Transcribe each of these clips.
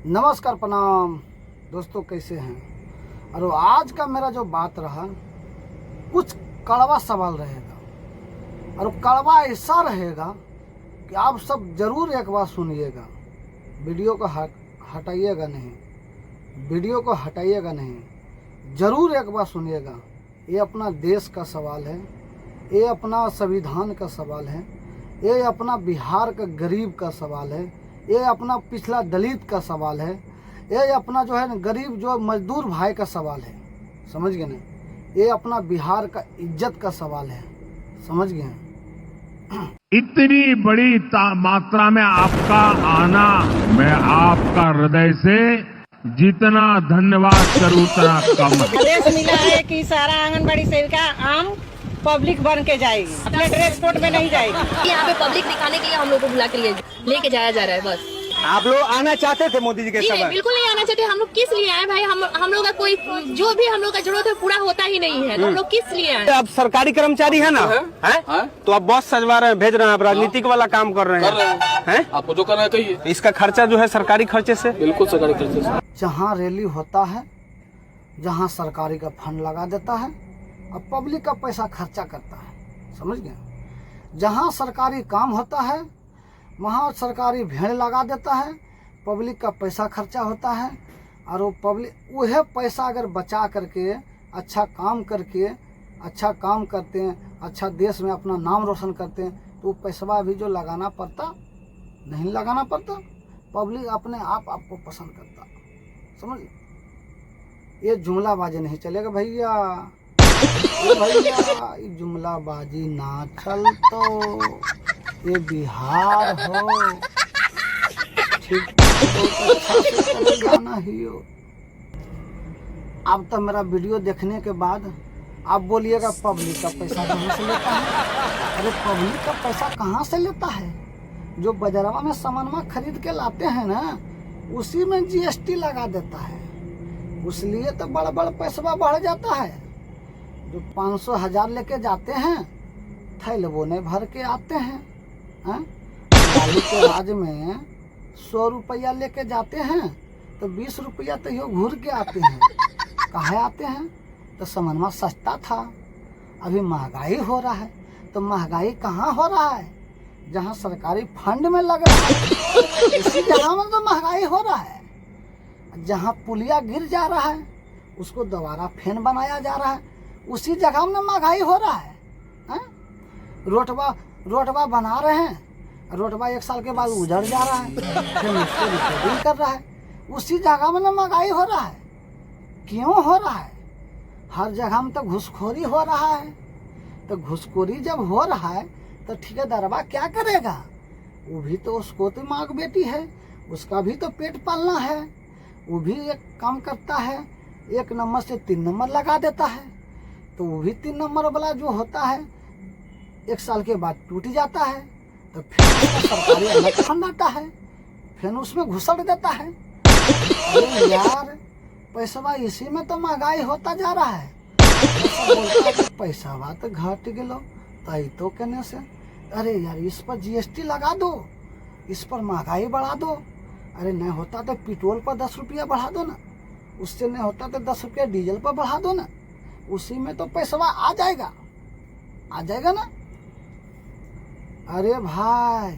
नमस्कार, प्रणाम दोस्तों, कैसे हैं। और आज का मेरा जो बात रहा कुछ कड़वा सवाल रहेगा और कड़वा ऐसा रहेगा कि आप सब जरूर एक बार सुनिएगा। वीडियो को हटाइएगा नहीं, वीडियो को हटाइएगा नहीं, ज़रूर एक बार सुनिएगा। ये अपना देश का सवाल है, ये अपना संविधान का सवाल है, ये अपना बिहार का गरीब का सवाल है, ये अपना पिछला दलित का सवाल है, ये अपना जो है ना गरीब जो मजदूर भाई का सवाल है। समझ गए ना, ये अपना बिहार का इज्जत का सवाल है। समझ गए हैं। इतनी बड़ी मात्रा में आपका आना, मैं आपका हृदय से जितना धन्यवाद करूं उतना कम है। आदेश मिला है कि सारा आंगनबाड़ी सेविका आम पब्लिक बन के जाएगी, अपने ड्रेस कोड में नहीं जाएगी। यहाँ पे पब्लिक दिखाने के लिए हम लोग को बुला के लेके जाया जा रहा है। बस आप लोग आना चाहते थे मोदी जी के नहीं, समय? बिल्कुल नहीं आना चाहते। हम लोग किस लिए आए भाई? हम लोग का कोई जो भी हम लोग का जरूरत है पूरा होता ही नहीं है, तो हम लोग किस लिए आए? आप सरकारी कर्मचारी है ना, है? तो आप बस सजवा रहे हैं, भेज रहे हैं, आप राजनीतिक वाला काम कर रहे हैं। आपको जो करना है कहिए। इसका खर्चा जो है सरकारी खर्चे से? बिल्कुल सरकारी खर्चे से। जहाँ रैली होता है, जहाँ सरकारी का फंड लगा देता है और पब्लिक का पैसा खर्चा करता है। समझ गए। जहाँ सरकारी काम होता है वहाँ सरकारी भेड़ लगा देता है, पब्लिक का पैसा खर्चा होता है। और वो पब्लिक वह पैसा अगर बचा करके अच्छा काम करके अच्छा काम करते हैं, अच्छा देश में अपना नाम रोशन करते हैं, तो वो पैसा भी जो लगाना पड़ता नहीं लगाना पड़ता, पब्लिक अपने आप आपको पसंद करता। समझ, ये जुमलाबाजी नहीं चलेगा भैया। भैया ये जुमलाबाजी ना चल तो ये बिहार हो, ठीक तो अच्छा से जाना ही हो। अब तो मेरा वीडियो देखने के बाद आप बोलिएगा पब्लिक का पैसा कहाँ से लेता है। अरे पब्लिक का पैसा कहाँ से लेता है? जो बाजारवा में सामानमा खरीद के लाते हैं ना, उसी में जीएसटी लगा देता है, उसलिए तो बड़ा बड़ा पैसा बढ़ जाता है। जो 500,000 लेके जाते हैं थैलवो ने भर के आते हैं। बालू के राज में 100 रुपया लेके जाते हैं तो 20 रुपया तो यो घूर के आते हैं। कहाँ आते हैं? तो सामानमा सस्ता था, अभी महंगाई हो रहा है। तो महंगाई कहाँ हो रहा है? जहाँ सरकारी फंड में लग रहा है उसी जगह में तो महंगाई हो रहा है। जहाँ पुलिया गिर जा रहा है उसको दोबारा फेन बनाया जा रहा है, उसी जगह में महंगाई हो रहा है। रोडवा बना रहे हैं, रोडवा 1 साल के बाद उजड़ जा रहा है, फिर उसको रिपेयरिंग कर रहा है, उसी जगह में महंगाई हो रहा है। क्यों हो रहा है? हर जगह में तो घुसखोरी हो रहा है। तो घुसखोरी जब हो रहा है तो ठेकेदारवा क्या करेगा? वो भी तो उसको तो माँ की बेटी है, उसका भी तो पेट पालना है। वो भी एक काम करता है, 1 नंबर से 3 नंबर लगा देता है। तो वो भी 3 नंबर वाला जो होता है 1 साल के बाद टूट जाता है, तो फिर सरकारी अलग फंड आता है, फिर उसमें घुसड़ देता है। अरे यार पैसा इसी में तो महंगाई होता जा रहा है। पैसा तो घट गलो तो कहने से अरे यार इस पर जीएसटी लगा दो, इस पर महंगाई बढ़ा दो। अरे नहीं होता तो पेट्रोल पर 10 रुपया बढ़ा दो ना, उससे नहीं होता तो 10 रुपया डीजल पर बढ़ा दो ना, उसी में तो पैसा आ जाएगा ना। अरे भाई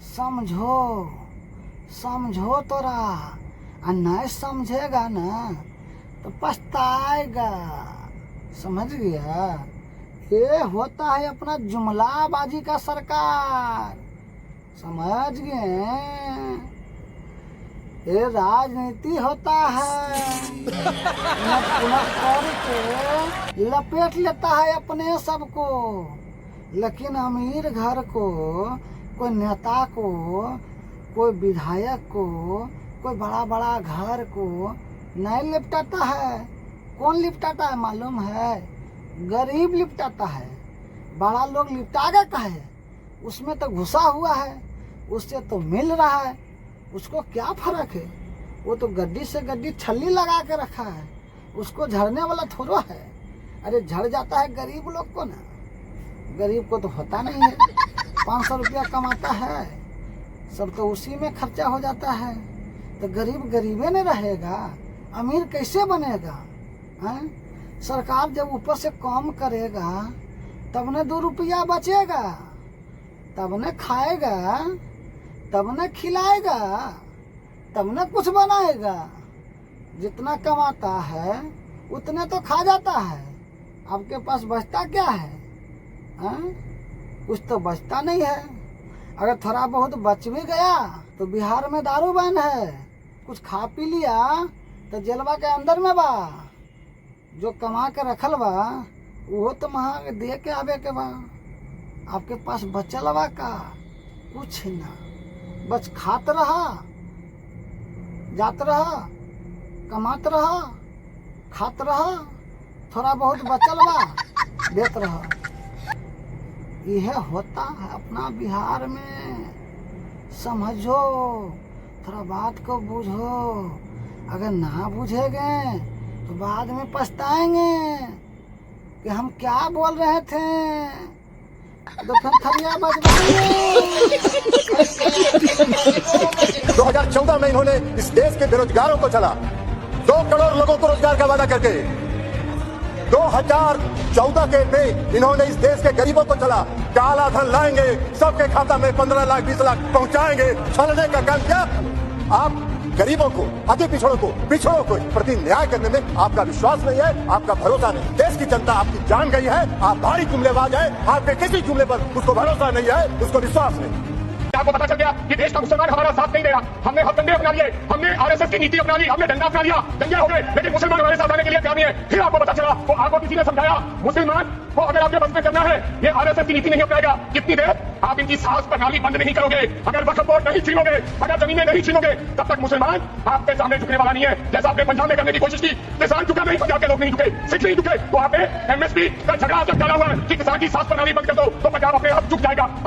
समझो तोरा, नहीं समझेगा ना तो पछताएगा। समझ गया? ये होता है अपना जुमलाबाजी का सरकार। समझ गए? ये राजनीति होता है, करके लपेट लेता है अपने सबको। लेकिन अमीर घर को, कोई नेता को, कोई विधायक को, कोई बड़ा बड़ा घर को नहीं लिपटाता है। कौन लिपटाता है मालूम है? गरीब लिपटाता है। बड़ा लोग लिपटागा का है, उसमें तो घुसा हुआ है, उससे तो मिल रहा है, उसको क्या फर्क है? वो तो गड्डी से गड्डी छल्ली लगा के रखा है, उसको झड़ने वाला थोड़ा है। अरे झड़ जाता है गरीब लोग को ना, गरीब को तो होता नहीं है। 500 रुपया कमाता है, सब तो उसी में खर्चा हो जाता है। तो गरीब गरीबे नहीं रहेगा, अमीर कैसे बनेगा? हैं? सरकार जब ऊपर से कम करेगा तब न 2 रुपया बचेगा, तब न खाएगा, तब न खिलाएगा, तब न कुछ बनाएगा। जितना कमाता है उतने तो खा जाता है, आपके पास बचता क्या है? कुछ तो बचता नहीं है। अगर थोड़ा बहुत बच भी गया तो बिहार में दारू बंद है, कुछ खा पी लिया तो जेलवा के अंदर में बा, जो कमा के रखल बा वो तो वहाँ दे के आवे के बा। आपके पास बचल बा का? कुछ ना, बस खात रहा, जात रहा, कमात रहा, खात रहा, थोड़ा बहुत बचल बा देत रहा। यह होता है अपना बिहार में। समझो, थोड़ा बात को बुझो। अगर ना बुझेंगे तो बाद में पछताएंगे कि हम क्या बोल रहे थे, तो फिर थरिया बजवाएंगे। 2014 में इन्होंने इस देश के बेरोजगारों को चला 2 करोड़ लोगों को रोजगार का वादा करके, 2014 के में इन्होंने इस देश के गरीबों को चला काला धन लाएंगे, सबके खाता में 15 लाख 20 लाख पहुंचाएंगे, छलने का काम किया। आप गरीबों को, अति पिछड़ों को प्रति न्याय करने में आपका विश्वास नहीं है, आपका भरोसा नहीं। देश की जनता आपकी जान गई है, आप भारी जुमलेबाज है, आपके किसी जुमले पर उसको भरोसा नहीं है, उसको विश्वास नहीं। आपको पता चल गया कि देश का मुसलमान हमारा साथ नहीं दे रहा। हमने हथकंडे अपना लिए, हमने आरएसएस की नीति अपना ली, हमने डंडा अपना लिया, दंगे हो गए, लेकिन मुसलमान हमारे साथ आने के लिए कामी है। फिर आपको पता चला तो आपको किसी ने समझाया मुसलमान को अगर आपके बस में करना है ये आरएसएस की नीति नहीं अपनाएगा। कितनी देर आप इनकी सांस प्रणाली बंद नहीं करोगे, अगर वक्फ बोर्ड नहीं छीनोगे, अगर जमीनें नहीं छीनोगे, तब तक मुसलमान आपके सामने झुकने वाला नहीं है। जैसा आपने पंजाब में करने की कोशिश की, किसान झुका नहीं, पंजाब के लोग नहीं झुके, सिख नहीं झुके, तो आपने एमएसपी का झगड़ा जब डाला हुआ है कि किसान की सांस प्रणाली बंद कर दो तो पंजाब अपने आप झुक जाएगा।